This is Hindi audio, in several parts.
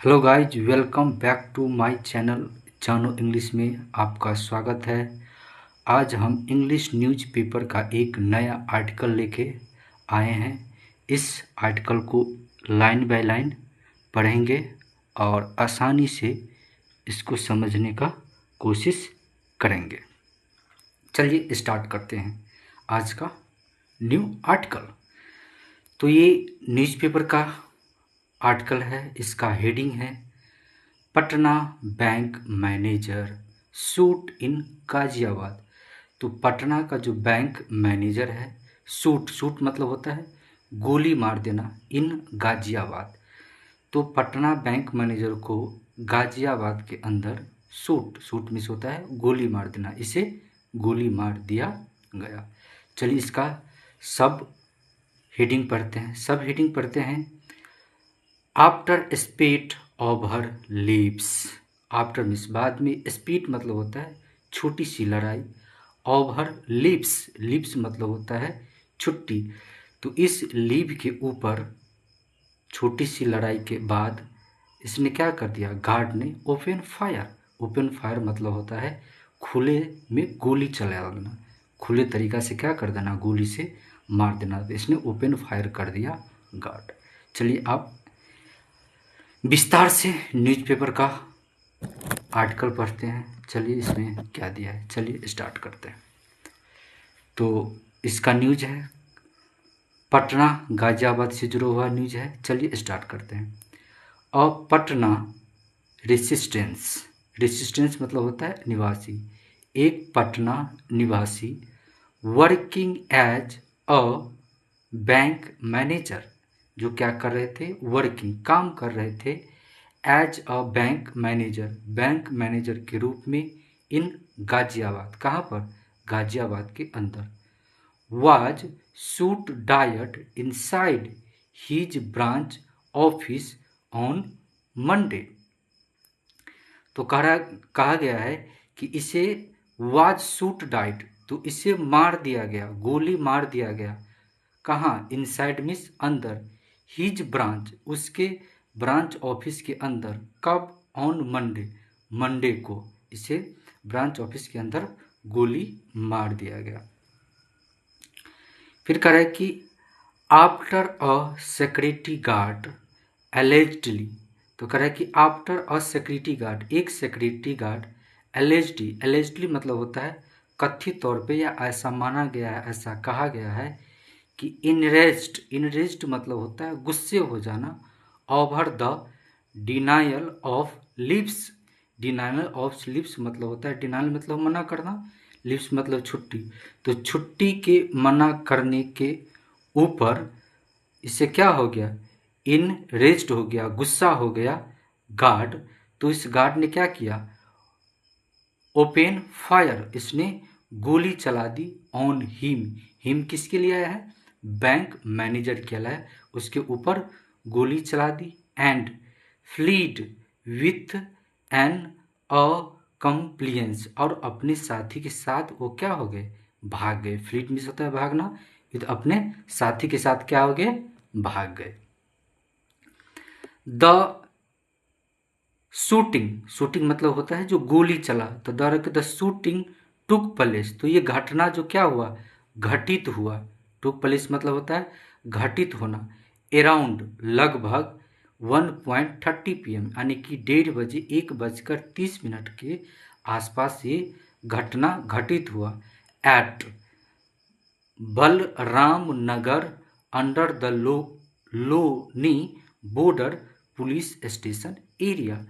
Hello guys, welcome back to my channel जानो इंग्लिश में आपका स्वागत है। आज हम इंग्लिश न्यूज़पेपर का एक नया आर्टिकल लेके आए हैं। इस आर्टिकल को लाइन बाय लाइन पढ़ेंगे और आसानी से इसको समझने का कोशिश करेंगे। चलिए स्टार्ट करते हैं आज का न्यू आर्टिकल। तो ये न्यूज़पेपर का आर्टिकल है, इसका हेडिंग है Patna bank manager shoot in Ghaziabad. तो पटना का जो बैंक मैनेजर है, शूट मतलब होता है गोली मार देना, इन गाजियाबाद। तो पटना बैंक मैनेजर को गाजियाबाद के अंदर शूट मिस होता है गोली मार देना, इसे गोली मार दिया गया। चलिए इसका सब हेडिंग पढ़ते हैं। After spit of her lips. After means बाद में, स्पीट मतलब होता है छोटी सी लड़ाई, ऑफ हर लिप्स मतलब होता है छुट्टी। तो इस लीव के ऊपर छोटी सी लड़ाई के बाद इसने क्या कर दिया, गार्ड ने ओपन फायर मतलब होता है खुले में गोली चला देना, खुले तरीका से क्या कर देना, गोली से मार देना। तो इसने ओपन फायर कर दिया गार्ड। चलिए आप विस्तार से न्यूज़पेपर का आर्टिकल पढ़ते हैं। चलिए इसमें क्या दिया है, चलिए स्टार्ट करते हैं। तो इसका न्यूज है, पटना गाजियाबाद से जुड़ा हुआ न्यूज है। चलिए स्टार्ट करते हैं। और पटना रेसिस्टेंस मतलब होता है निवासी। एक पटना निवासी working as a bank manager, जो क्या कर रहे थे, वर्किंग काम कर रहे थे, एज अ बैंक मैनेजर के रूप में इन गाजियाबाद, कहाँ पर, गाजियाबाद के अंदर, was shoot diet inside his branch office on Monday. तो कहा गया है कि इसे वाज शूट डाइट, तो इसे मार दिया गया, गोली मार दिया गया। कहाँ, इनसाइड मीन्स अंदर, हिज ब्रांच उसके ब्रांच ऑफिस के अंदर, कब, ऑन मंडे को इसे ब्रांच ऑफिस के अंदर गोली मार दिया गया। फिर कह रहा है कि आफ्टर अ सिक्योरिटी गार्ड एलेज्डली, तो कह रहा है कि आफ्टर अ सिक्योरिटी गार्ड, एक सिक्योरिटी गार्ड एलेज्डली मतलब होता है कथित तौर पे, या ऐसा माना गया है, ऐसा कहा गया है कि इनरेस्ट मतलब होता है गुस्से हो जाना, over the denial of lives मतलब होता है, डिनायल मतलब मना करना, लिव्स मतलब छुट्टी। तो छुट्टी के मना करने के ऊपर इससे क्या हो गया, इनरेस्ट हो गया, गुस्सा हो गया गार्ड। तो इस गार्ड ने क्या किया, ओपन फायर, इसने गोली चला दी ऑन हिम किसके लिए आया है, बैंक मैनेजर के लिए, उसके ऊपर गोली चला दी। एंड फ्लीड विथ एन अकम्प्लियंस, और अपने साथी के साथ वो क्या हो गए, भाग गए। फ्लीड मीन्स होता है भागना, तो अपने साथी के साथ क्या हो गए, भाग गए। द शूटिंग मतलब होता है जो गोली चला, तो द शूटिंग टुक प्लेस, तो ये घटना जो क्या हुआ, घटित हुआ। टुक प्लेस मतलब होता है घटित होना। अराउंड लगभग 1:30 PM, यानी कि 1:30 1:30 के आसपास ये घटना घटित हुआ। At Balram Nagar under the Loni border police station area.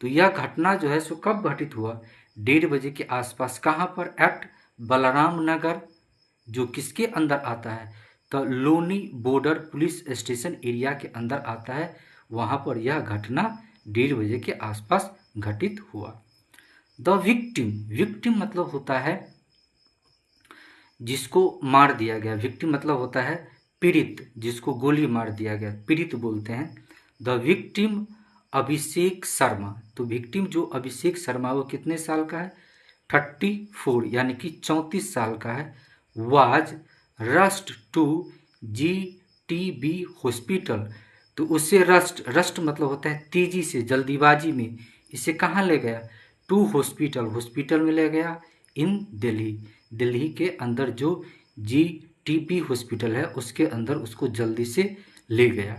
तो यह घटना जो है सो कब घटित हुआ, 1:30 के आसपास, कहाँ पर, एट बलराम नगर, जो किसके अंदर आता है, तो Loni border police station area के अंदर आता है। वहाँ पर यह घटना 1:30 के आसपास घटित हुआ। द विक्टिम मतलब होता है जिसको मार दिया गया, विक्टिम मतलब होता है पीड़ित, जिसको गोली मार दिया गया पीड़ित बोलते हैं। द विक्टिम अभिषेक शर्मा, तो विक्टिम जो अभिषेक शर्मा, वो कितने साल का है, 34 यानी कि 34 साल का है। Was rushed to GTB hospital, तो उससे रस्ट रस्ट मतलब होता है तेजी से, जल्दीबाजी में इसे कहाँ ले गया? टू हॉस्पिटल, हॉस्पिटल में ले गया इन दिल्ली, दिल्ली के अंदर जो GTP हॉस्पिटल है उसके अंदर उसको जल्दी से ले गया।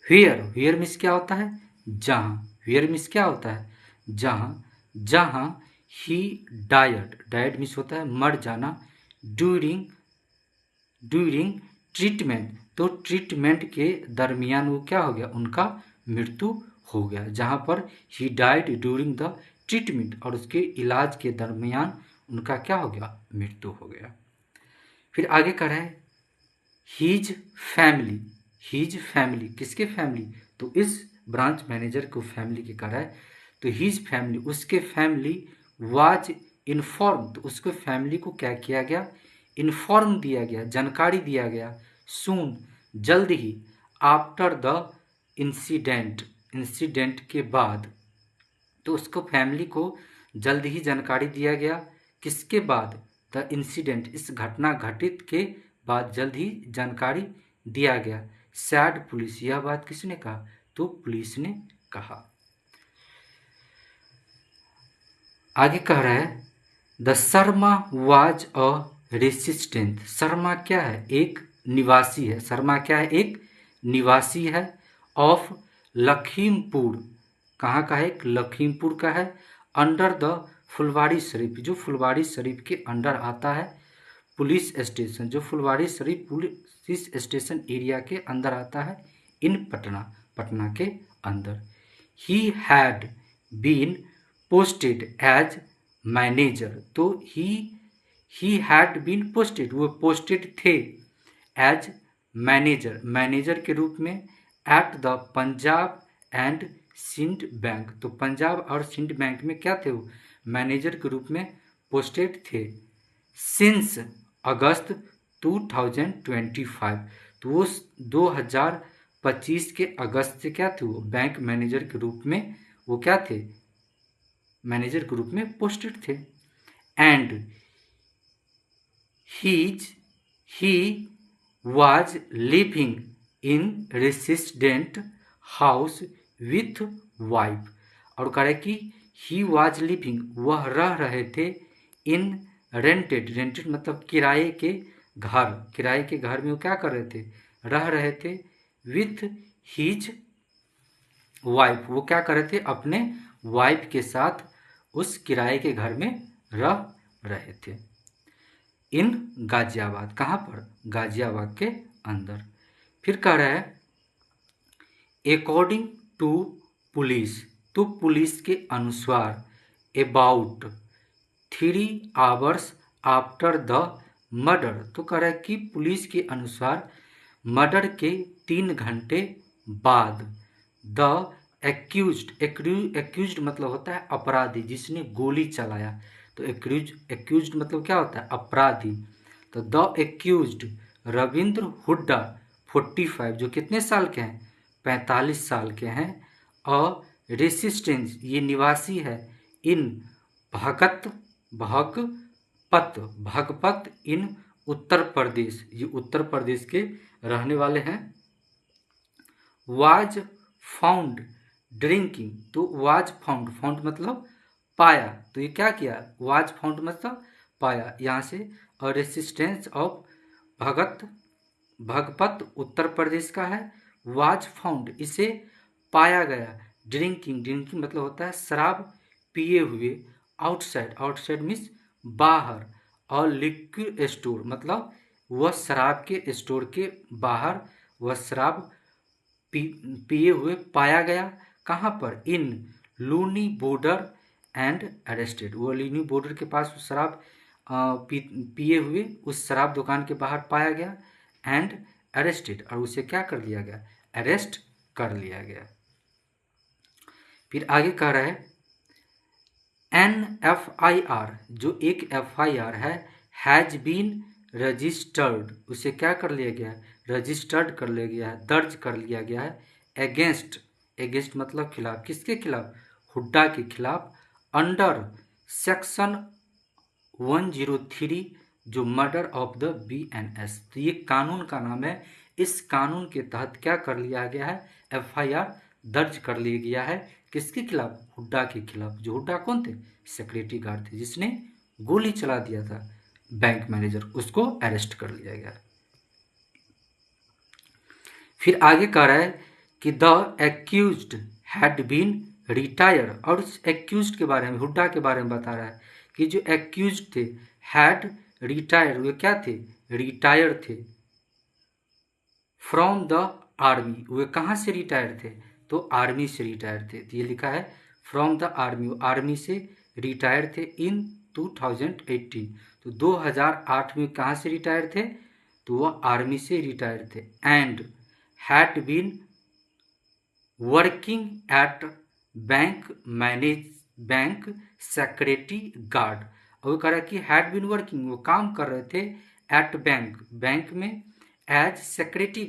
वेयर, वेयर मीन्स क्या होता है? जहाँ, वेयर मीन्स क्या होता है? जहाँ, जहाँ ही डायड, डायड मीन्स होता है मर जाना, ड्यूरिंग, ड्यूरिंग ट्रीटमेंट, तो ट्रीटमेंट के दरमियान वो क्या हो गया? उनका मृत्यु हो गया। जहाँ पर he died during the treatment, और उसके इलाज के दरमियान उनका क्या हो गया? मृत्यु हो गया। फिर आगे कर रहा है हीज फैमिली, हीज फैमिली, किसके फैमिली? तो इस ब्रांच मैनेजर को फैमिली के कर रहा है, तो हीज फैमिली, उसके फैमिली वाज इन्फॉर्म, तो उसके फैमिली को क्या किया गया? इन्फॉर्म दिया गया, जानकारी दिया गया, सून, जल्द ही, आफ्टर द इंसिडेंट, इंसिडेंट के बाद, तो उसको फैमिली को जल्द ही जानकारी दिया गया, किसके बाद? द इंसिडेंट, इस घटना घटित के बाद जल्द ही जानकारी दिया गया। सैड पुलिस, यह बात किसने कहा? तो पुलिस ने कहा। आगे कह रहा है the Sharma was a resistant, Sharma क्या है? एक निवासी है, शर्मा क्या है? एक निवासी है, ऑफ लखीमपुर, कहाँ का है? एक लखीमपुर का है, अंडर द फुलवाड़ी शरीफ, जो फुलवाड़ी शरीफ के अंडर आता है, पुलिस स्टेशन, जो Phulwari Sharif police station area के अंदर आता है, इन पटना, पटना के अंदर। He had been posted as manager, so he had been posted, वो पोस्टेड थे एज मैनेजर, मैनेजर के रूप में, at the Punjab and Sind bank, तो पंजाब और सिंध बैंक में क्या थे? वो मैनेजर के रूप में पोस्टेड थे। सिंस अगस्त 2025, तो वो 2025 के अगस्त से क्या थे? वो बैंक मैनेजर के रूप में वो क्या थे? मैनेजर के रूप में पोस्टेड थे। And he was living in resident house with wife, और कह रहे कि ही वाज लिविंग, वह रह रहे थे, इन रेंटेड, रेंटेड मतलब किराए के घर, किराए के घर में वो क्या कर रहे थे? रह रहे थे, विथ हिज वाइफ, वो क्या कर रहे थे? अपने वाइफ के साथ उस किराए के घर में रह रहे थे, इन गाजियाबाद, कहाँ पर? गाजियाबाद के अंदर। फिर कह रहा है अकॉर्डिंग टू पुलिस, तो पुलिस के अनुसार about 3 hours after the murder, तो कह रहा है कि पुलिस के अनुसार मर्डर के 3 घंटे बाद, द एक्यूज्ड, एक्यूज्ड मतलब होता है अपराधी, जिसने गोली चलाया, तो एक्यूज्ड मतलब क्या होता है? अपराधी। तो द एक्यूज्ड रविंद्र हुड्डा 45, जो कितने साल के हैं? 45 साल के हैं, और रेसिस्टेंस, ये निवासी है, इन भगत, भगपत, भगपत इन उत्तर प्रदेश, ये उत्तर प्रदेश के रहने वाले हैं। वाज फाउंड ड्रिंकिंग, तो वाज फाउंड, फाउंड मतलब पाया, तो ये क्या किया? वाज फाउंड मतलब पाया, यहाँ से, और रेसिस्टेंस ऑफ भगत, भगपत उत्तर प्रदेश का है, वाज फाउंड, इसे पाया गया, ड्रिंकिंग, ड्रिंकिंग मतलब होता है शराब पिए हुए, आउटसाइड, आउटसाइड मीन्स बाहर, और लिक्विड स्टोर मतलब वह शराब के स्टोर के बाहर वह शराब पिए हुए पाया गया, कहाँ पर? इन लूनी बॉर्डर एंड अरेस्टेड, वो लूनी बॉर्डर के पास शराब पिए हुए उस शराब दुकान के बाहर पाया गया, एंड अरेस्टेड, और उसे क्या कर लिया गया? अरेस्ट कर लिया गया। फिर आगे कह रहा है NFIR, जो एक FIR है, हैज बीन रजिस्टर्ड, उसे क्या कर लिया गया? रजिस्टर्ड कर लिया गया है, दर्ज कर लिया गया है, अगेंस्ट, अगेंस्ट मतलब खिलाफ, किसके खिलाफ? हुड्डा के खिलाफ, अंडर सेक्शन 103, जो मर्डर ऑफ द BNS, तो ये कानून का नाम है इस कानून के तहत क्या कर लिया गया है, FIR दर्ज कर लिया गया है। किसके खिलाफ, हुड्डा के खिलाफ। जो हुड्डा कौन थे, सिक्योरिटी गार्ड थे, जिसने गोली चला दिया था बैंक मैनेजर, उसको अरेस्ट कर लिया गया। फिर आगे कह रहा है कि the accused had been retire, और उस एक्यूज्ड के बारे में, हुड्डा के बारे में बता रहा है कि जो एक्यूज्ड थे हैड रिटायर, वे क्या थे, रिटायर थे फ्रॉम द आर्मी। वे कहाँ से रिटायर थे, तो आर्मी से रिटायर थे। तो ये लिखा है फ्रॉम द आर्मी, आर्मी से रिटायर थे इन 2018। तो 2008 में कहाँ से रिटायर थे, तो वह आर्मी से रिटायर थे। And had been working at bank security guard. और वो कह रहा है कि हैड बीन वर्किंग, वो काम कर रहे थे एट बैंक में एज सिक्योरिटी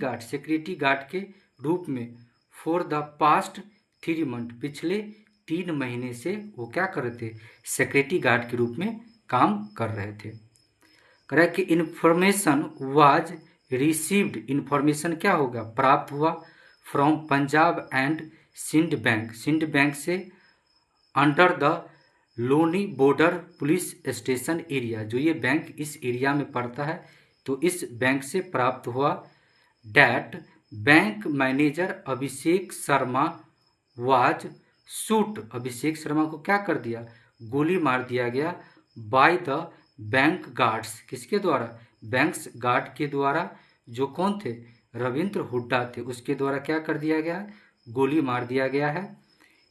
गार्ड के रूप में फॉर द पास्ट 3 मंथ, पिछले 3 महीने से वो क्या कर रहे थे, सिक्योरिटी गार्ड के रूप में काम कर रहे थे। कह रहा है कि इंफॉर्मेशन वाज रिसीव्ड, इंफॉर्मेशन क्या होगा, प्राप्त हुआ from Punjab and Sind bank से under the Loni border police station area. जो ये बैंक इस एरिया में पड़ता है, तो इस बैंक से प्राप्त हुआ that bank manager Abhishek Sharma was shoot, Abhishek Sharma को क्या कर दिया, गोली मार दिया गया बाय द बैंक गार्ड्स, किसके द्वारा, बैंक गार्ड के द्वारा, जो कौन थे, रविंद्र हुड्डा थे, उसके द्वारा क्या कर दिया गया, गोली मार दिया गया है।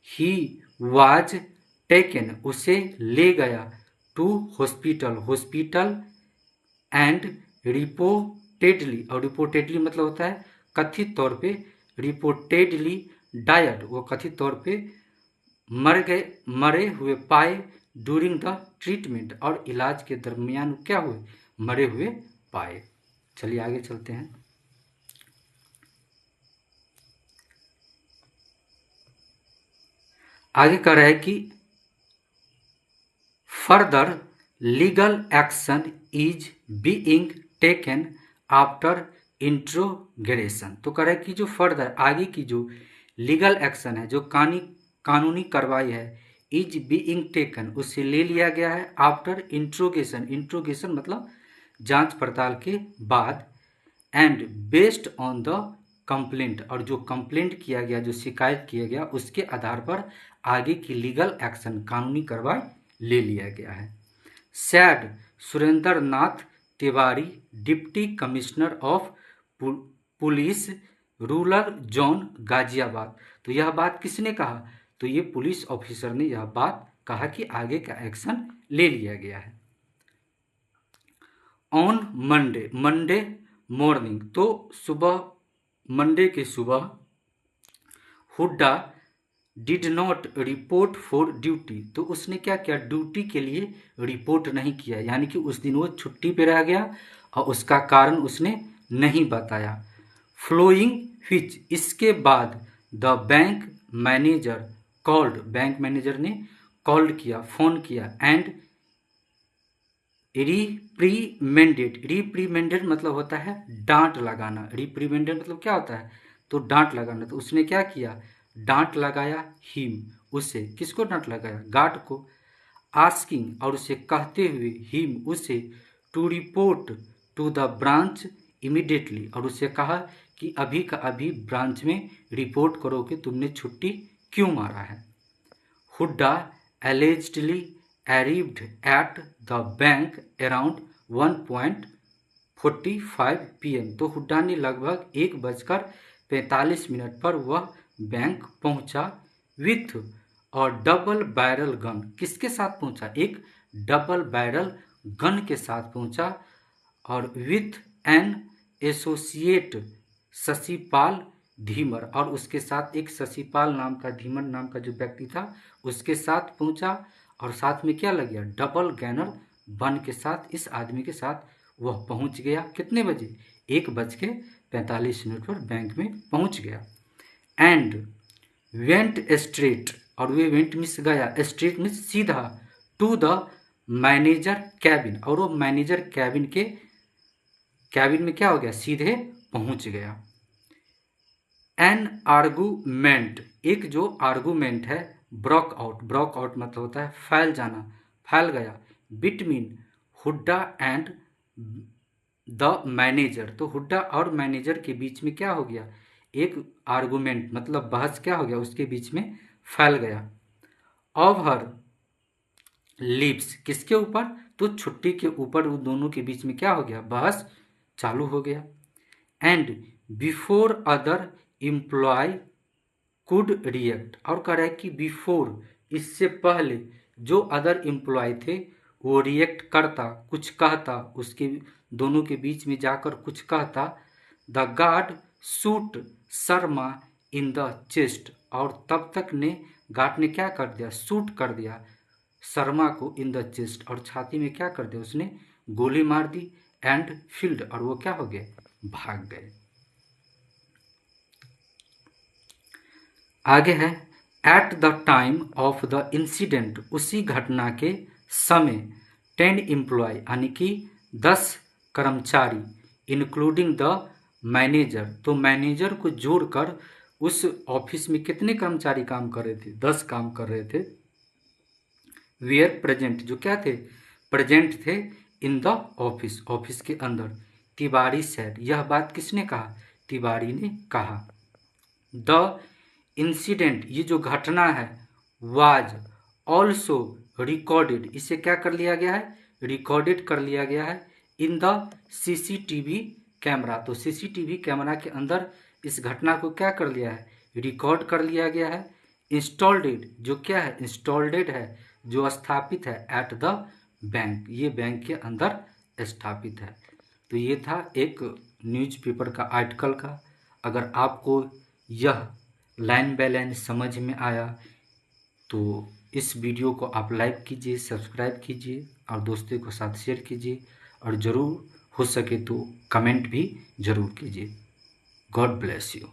ही वाज टेकन, उसे ले गया टू हॉस्पिटल एंड रिपोर्टेडली, और रिपोर्टेडली मतलब होता है कथित तौर पे, रिपोर्टेडली डायड, वो कथित तौर पे मरे हुए पाए ड्यूरिंग द ट्रीटमेंट, और इलाज के दरमियान क्या हुए, मरे हुए पाए। चलिए आगे चलते हैं। आगे कह रहा है कि further legal action is being taken after interrogation. तो कह रहा है कि जो फर्दर आगे की जो लीगल एक्शन है, जो कानूनी कार्रवाई है, इज बीइंग टेकन, उससे ले लिया गया है आफ्टर इंट्रोगेशन मतलब जांच पड़ताल के बाद, and based on the complaint, और जो कंप्लेंट किया गया, जो शिकायत किया गया, उसके आधार पर आगे की लीगल एक्शन, कानूनी कार्रवाई ले लिया गया है। Sad Surendra Nath Tiwari, deputy commissioner of police rural zone Ghaziabad. तो यह बात किसने कहा, तो ये पुलिस ऑफिसर ने यह बात कहा कि आगे का एक्शन ले लिया गया है। ऑन मंडे मॉर्निंग, तो सुबह, मंडे के सुबह, Hooda did not report for duty, तो उसने क्या किया, ड्यूटी के लिए रिपोर्ट नहीं किया, यानी कि उस दिन वो छुट्टी पे रह गया और उसका कारण उसने नहीं बताया। फ्लोइंग व्हिच, इसके बाद the bank manager called, bank manager ने कॉल्ड किया, फोन किया, एंड रिप्रीमेंडेड मतलब होता है डांट लगाना, रिप्रीमेंडेड मतलब क्या होता है, तो डांट लगाना। तो उसने क्या किया, डांट लगाया हिम, उसे, किसको डांट लगाया, गार्ड को, आस्किंग, और उसे कहते हुए, हिम, उसे, to report to the branch immediately, और उसे कहा कि अभी का अभी ब्रांच में रिपोर्ट करो कि तुमने छुट्टी क्यों मारा है। Hooda allegedly arrived at the bank around 1:45 PM। तो हुड्डा ने लगभग 1:45 पर वह बैंक पहुंचा विथ और डबल बैरल गन, किसके साथ पहुंचा, एक डबल बैरल गन के साथ पहुंचा, और with an associate Shashipal Dhimar, और उसके साथ एक शशिपाल नाम का, धीमर नाम का जो व्यक्ति था, उसके साथ पहुंचा, और साथ में क्या लग गया, डबल गैनर बन के साथ इस आदमी के साथ वह पहुंच गया। कितने बजे, 1:45 पर बैंक में पहुंच गया। एंड वेंट स्ट्रेट, और वे वेंट मिस गया, स्ट्रेट मिस सीधा, टू द मैनेजर कैबिन, और वो मैनेजर कैबिन में क्या हो गया, सीधे पहुंच गया। एन आर्गूमेंट, एक जो आर्गूमेंट है, ब्रोक आउट मतलब होता है फैल जाना, फैल गया, between Hooda and the manager. तो हुड्डा और मैनेजर के बीच में क्या हो गया, एक आर्गूमेंट मतलब बहस क्या हो गया, उसके बीच में फैल गया। ऑफ हर लिप्स, किसके ऊपर, तो छुट्टी के ऊपर, वो दोनों के बीच में क्या हो गया, बहस चालू हो गया। And before other employee could react, और कह रहा है कि बिफोर, इससे पहले जो अदर एम्प्लॉय थे वो रिएक्ट करता, कुछ कहता, उसके दोनों के बीच में जाकर कुछ कहता। The guard shoot Sharma in the chest, और तब तक ने गार्ड ने क्या कर दिया, शूट कर दिया शर्मा को इन द चेस्ट, और छाती में क्या कर दिया, उसने गोली मार दी। एंड फील्ड, और वो क्या हो गए, भाग गए। आगे है, at the time of the incident, उसी घटना के समय 10 एम्प्लॉय यानी कि 10 कर्मचारी, इंक्लूडिंग द मैनेजर, तो मैनेजर को जोड़कर उस ऑफिस में कितने कर्मचारी काम कर रहे थे, 10 काम कर रहे थे। वेयर प्रेजेंट, जो क्या थे, प्रेजेंट थे इन द ऑफिस, ऑफिस के अंदर। तिवारी सेड, यह बात किसने कहा, तिवारी ने कहा। द इंसिडेंट, ये जो घटना है, वाज ऑल्सो रिकॉर्डेड, इसे क्या कर लिया गया है, रिकॉर्डेड कर लिया गया है इन द सीसीटीवी कैमरा, तो सीसीटीवी कैमरा के अंदर इस घटना को क्या कर लिया है, रिकॉर्ड कर लिया गया है। इंस्टॉल्डेड, जो क्या है, इंस्टॉल्डेड है, जो स्थापित है एट द बैंक, ये बैंक के अंदर स्थापित है। तो ये था एक न्यूज़पेपर का आर्टिकल का। अगर आपको यह लाइन बाय लाइन समझ में आया तो इस वीडियो को आप लाइक कीजिए, सब्सक्राइब कीजिए और दोस्तों के साथ शेयर कीजिए, और ज़रूर हो सके तो कमेंट भी ज़रूर कीजिए। God bless you.